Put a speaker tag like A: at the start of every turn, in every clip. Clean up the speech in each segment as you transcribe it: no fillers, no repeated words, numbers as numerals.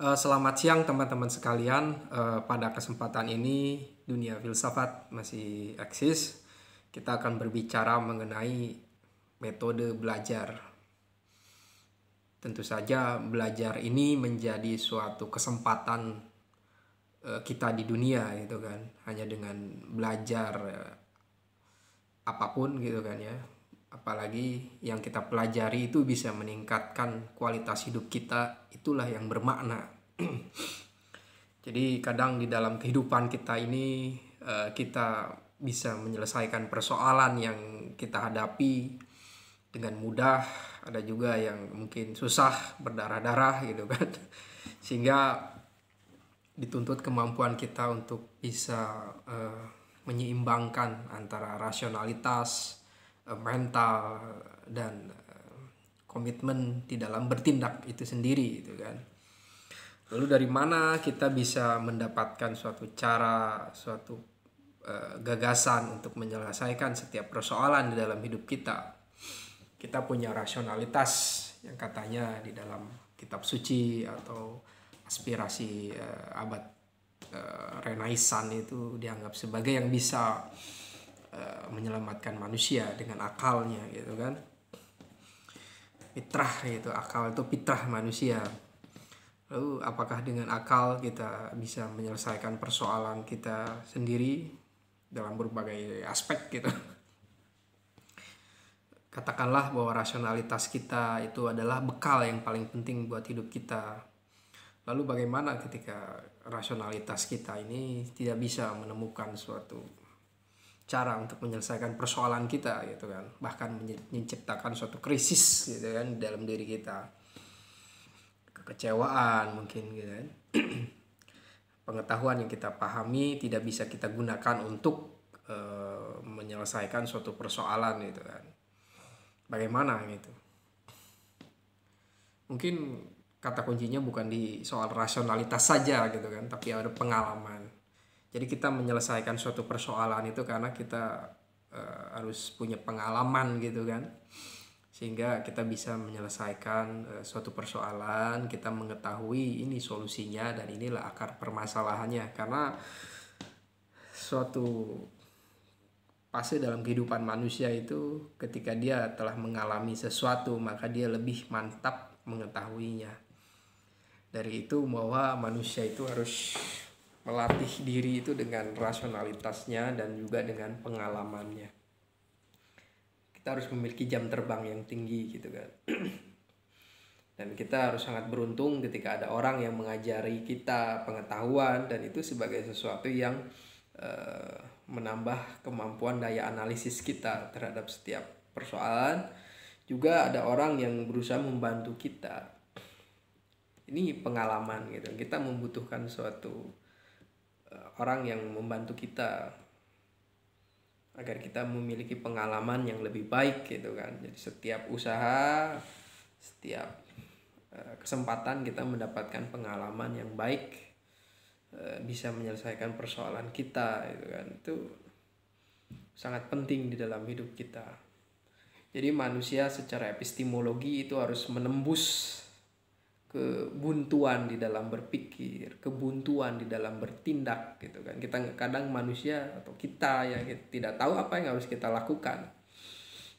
A: Selamat siang teman-teman sekalian. Pada kesempatan ini dunia filsafat masih eksis. Kita akan berbicara mengenai metode belajar. Tentu saja belajar ini menjadi suatu kesempatan kita di dunia gitu kan. Hanya dengan belajar apapun gitu kan ya. Apalagi yang kita pelajari itu bisa meningkatkan kualitas hidup kita, itulah yang bermakna. Jadi kadang di dalam kehidupan kita ini kita bisa menyelesaikan persoalan yang kita hadapi dengan mudah. Ada juga yang mungkin susah, berdarah-darah gitu kan. Sehingga dituntut kemampuan kita untuk bisa menyeimbangkan antara rasionalitas, mental, dan komitmen di dalam bertindak itu sendiri gitu kan. Lalu dari mana kita bisa mendapatkan suatu cara, suatu gagasan untuk menyelesaikan setiap persoalan di dalam hidup kita? Kita punya rasionalitas yang katanya di dalam kitab suci atau aspirasi abad Renaissance itu dianggap sebagai yang bisa menyelamatkan manusia dengan akalnya gitu kan. Fitrah gitu, akal itu fitrah manusia. Lalu apakah dengan akal kita bisa menyelesaikan persoalan kita sendiri dalam berbagai aspek gitu? Katakanlah bahwa rasionalitas kita itu adalah bekal yang paling penting buat hidup kita. Lalu bagaimana ketika rasionalitas kita ini tidak bisa menemukan suatu cara untuk menyelesaikan persoalan kita gitu kan, bahkan menciptakan suatu krisis gitu kan dalam diri kita, kekecewaan mungkin gitu kan. Pengetahuan yang kita pahami tidak bisa kita gunakan untuk menyelesaikan suatu persoalan gitu kan. Bagaimana gitu? Mungkin kata kuncinya bukan di soal rasionalitas saja gitu kan, tapi ada pengalaman. Jadi kita menyelesaikan suatu persoalan itu karena kita harus punya pengalaman gitu kan. Sehingga kita bisa menyelesaikan suatu persoalan, kita mengetahui ini solusinya dan inilah akar permasalahannya. Karena suatu fase dalam kehidupan manusia itu ketika dia telah mengalami sesuatu, maka dia lebih mantap mengetahuinya. Dari itu bahwa manusia itu harus melatih diri itu dengan rasionalitasnya dan juga dengan pengalamannya. Kita harus memiliki jam terbang yang tinggi gitu kan. Dan kita harus sangat beruntung ketika ada orang yang mengajari kita pengetahuan, dan itu sebagai sesuatu yang menambah kemampuan daya analisis kita terhadap setiap persoalan. Juga ada orang yang berusaha membantu kita. Ini pengalaman gitu. Kita membutuhkan suatu orang yang membantu kita agar kita memiliki pengalaman yang lebih baik gitu kan. Jadi setiap usaha, setiap kesempatan kita mendapatkan pengalaman yang baik, bisa menyelesaikan persoalan kita gitu kan. Itu sangat penting di dalam hidup kita. Jadi manusia secara epistemologi itu harus menembus kebuntuan di dalam berpikir, kebuntuan di dalam bertindak gitu kan. Kita kadang manusia atau kita ya kita tidak tahu apa yang harus kita lakukan.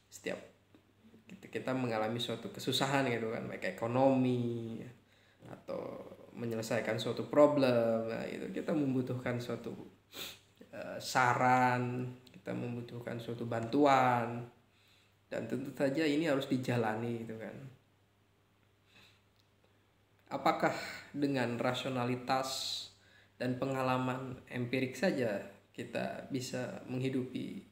A: Setiap kita mengalami suatu kesusahan gitu kan, baik ekonomi atau menyelesaikan suatu problem, nah itu kita membutuhkan suatu saran, kita membutuhkan suatu bantuan, dan tentu saja ini harus dijalani gitu kan. Apakah dengan rasionalitas dan pengalaman empirik saja kita bisa menghidupi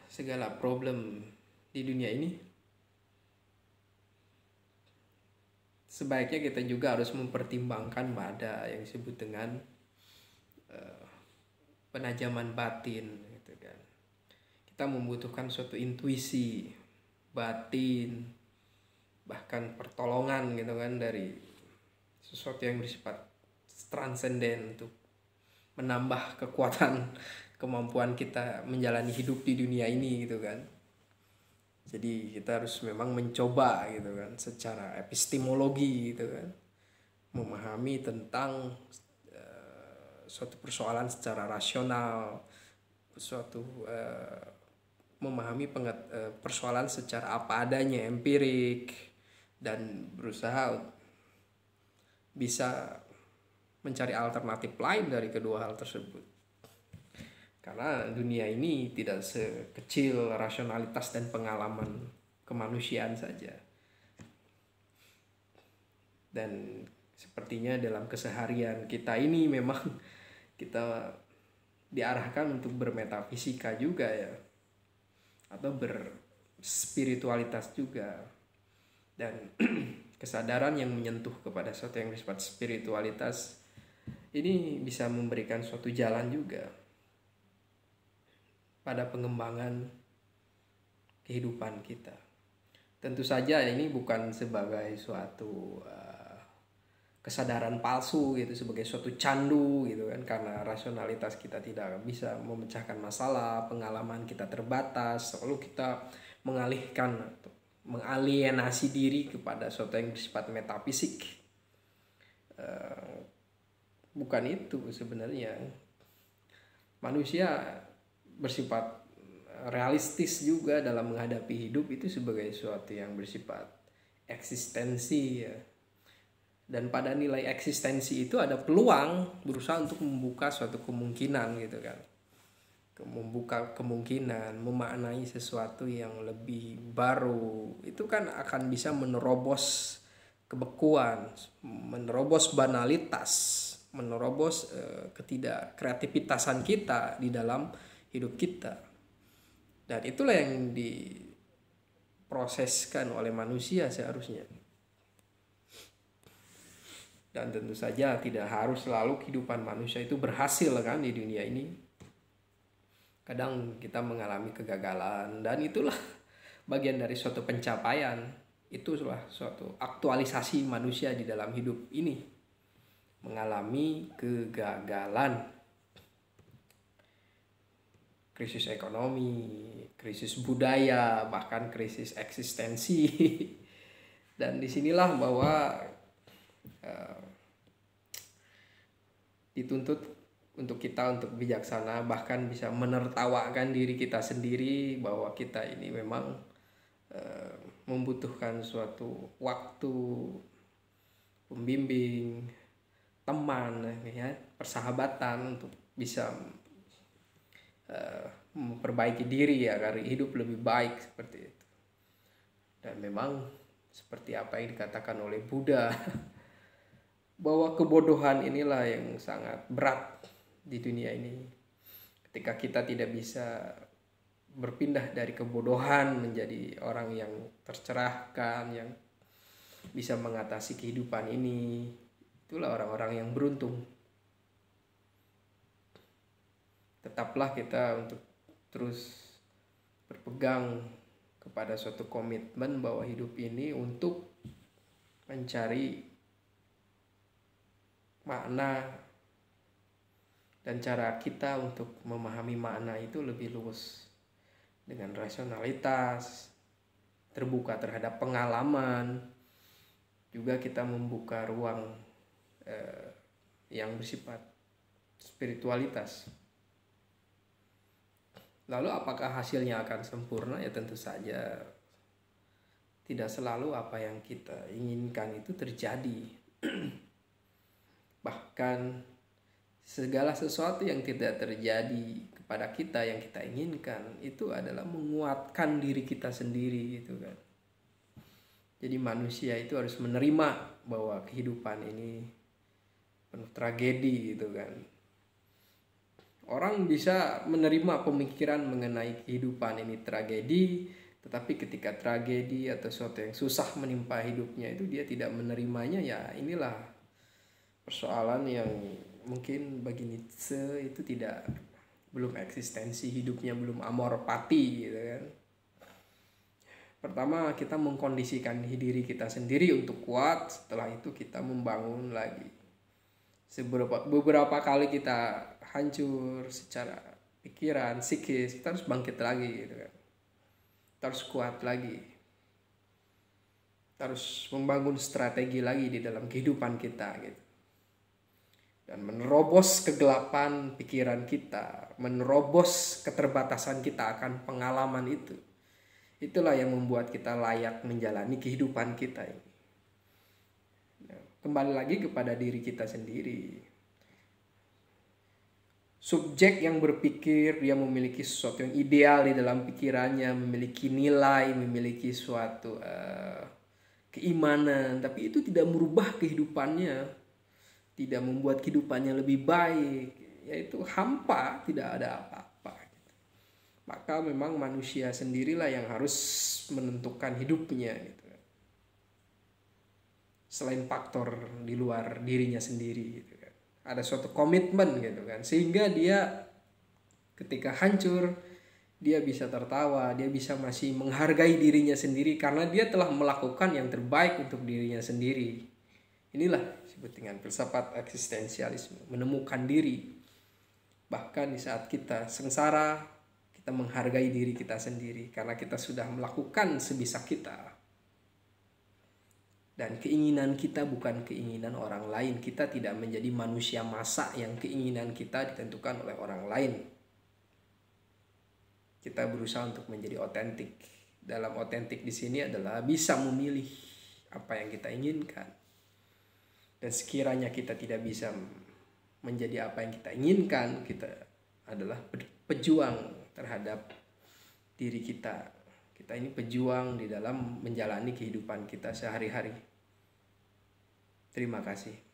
A: segala problem di dunia ini? Sebaiknya kita juga harus mempertimbangkan pada yang disebut dengan penajaman batin gitu kan. Kita membutuhkan suatu intuisi batin, bahkan pertolongan gitu kan dari sesuatu yang bersifat transenden untuk menambah kekuatan kemampuan kita menjalani hidup di dunia ini gitu kan. Jadi kita harus memang mencoba gitu kan secara epistemologi gitu kan, memahami tentang suatu persoalan secara rasional, memahami persoalan secara apa adanya, empirik, dan berusaha bisa mencari alternatif lain dari kedua hal tersebut. Karena dunia ini tidak sekecil rasionalitas dan pengalaman kemanusiaan saja. Dan sepertinya dalam keseharian kita ini memang kita diarahkan untuk bermetafisika juga ya, atau berspiritualitas juga. Dan kesadaran yang menyentuh kepada sesuatu yang bersifat spiritualitas ini bisa memberikan suatu jalan juga pada pengembangan kehidupan kita. Tentu saja ini bukan sebagai suatu kesadaran palsu gitu, sebagai suatu candu gitu kan, karena rasionalitas kita tidak bisa memecahkan masalah, pengalaman kita terbatas, lalu kita mengalihkan atau mengalienasi diri kepada sesuatu yang bersifat metafisik. Bukan itu sebenarnya. Manusia bersifat realistis juga dalam menghadapi hidup itu sebagai sesuatu yang bersifat eksistensi ya. Dan pada nilai eksistensi itu ada peluang berusaha untuk membuka suatu kemungkinan gitu kan. Membuka kemungkinan, memaknai sesuatu yang lebih baru. Itu kan akan bisa menerobos kebekuan, menerobos banalitas, menerobos ketidak kreativitasan kita di dalam hidup kita. Dan itulah yang diproseskan oleh manusia seharusnya. Dan tentu saja tidak harus selalu kehidupan manusia itu berhasil kan di dunia ini. Kadang kita mengalami kegagalan, dan itulah bagian dari suatu pencapaian. Itulah suatu aktualisasi manusia di dalam hidup ini. Mengalami kegagalan. Krisis ekonomi, krisis budaya, bahkan krisis eksistensi. Dan disinilah bahwa dituntut untuk kita untuk bijaksana, bahkan bisa menertawakan diri kita sendiri bahwa kita ini memang membutuhkan suatu waktu, pembimbing, teman ya, persahabatan untuk bisa memperbaiki diri ya, agar hidup lebih baik seperti itu. Dan memang seperti apa yang dikatakan oleh Buddha bahwa kebodohan inilah yang sangat berat di dunia ini. Ketika kita tidak bisa berpindah dari kebodohan menjadi orang yang tercerahkan, yang bisa mengatasi kehidupan ini, itulah orang-orang yang beruntung. Tetaplah kita untuk terus berpegang kepada suatu komitmen bahwa hidup ini untuk mencari makna, dan cara kita untuk memahami makna itu lebih luas dengan rasionalitas, terbuka terhadap pengalaman, juga kita membuka ruang yang bersifat spiritualitas. Lalu apakah hasilnya akan sempurna? Ya tentu saja tidak selalu apa yang kita inginkan itu terjadi. Bahkan segala sesuatu yang tidak terjadi kepada kita yang kita inginkan itu adalah menguatkan diri kita sendiri gitu kan. Jadi manusia itu harus menerima bahwa kehidupan ini penuh tragedi gitu kan. Orang bisa menerima pemikiran mengenai kehidupan ini tragedi, tetapi ketika tragedi atau sesuatu yang susah menimpa hidupnya itu dia tidak menerimanya, ya inilah persoalan yang mungkin bagi Nietzsche itu belum eksistensi hidupnya, belum amor fati gitu kan. Pertama kita mengkondisikan diri kita sendiri untuk kuat, setelah itu kita membangun lagi. Beberapa kali kita hancur secara pikiran, psikis, kita harus bangkit lagi gitu kan. Kita harus kuat lagi. harus membangun strategi lagi di dalam kehidupan kita gitu. Dan menerobos kegelapan pikiran kita, menerobos keterbatasan kita akan pengalaman itu. Itulah yang membuat kita layak menjalani kehidupan kita ini. Kembali lagi kepada diri kita sendiri. Subjek yang berpikir, dia memiliki sesuatu yang ideal di dalam pikirannya, memiliki nilai, memiliki suatu keimanan, tapi itu tidak merubah kehidupannya, tidak membuat kehidupannya lebih baik, yaitu hampa, tidak ada apa-apa. Maka memang manusia sendirilah yang harus menentukan hidupnya gitu. Selain faktor di luar dirinya sendiri gitu. Ada suatu komitmen gitu kan, sehingga dia ketika hancur dia bisa tertawa, dia bisa masih menghargai dirinya sendiri karena dia telah melakukan yang terbaik untuk dirinya sendiri. Inilah disebut dengan filsafat eksistensialisme, menemukan diri. Bahkan di saat kita sengsara, kita menghargai diri kita sendiri karena kita sudah melakukan sebisa kita. Dan keinginan kita bukan keinginan orang lain. Kita tidak menjadi manusia massa yang keinginan kita ditentukan oleh orang lain. Kita berusaha untuk menjadi otentik. Dalam otentik di sini adalah bisa memilih apa yang kita inginkan. Dan sekiranya kita tidak bisa menjadi apa yang kita inginkan, kita adalah pejuang terhadap diri kita. Kita ini pejuang di dalam menjalani kehidupan kita sehari-hari. Terima kasih.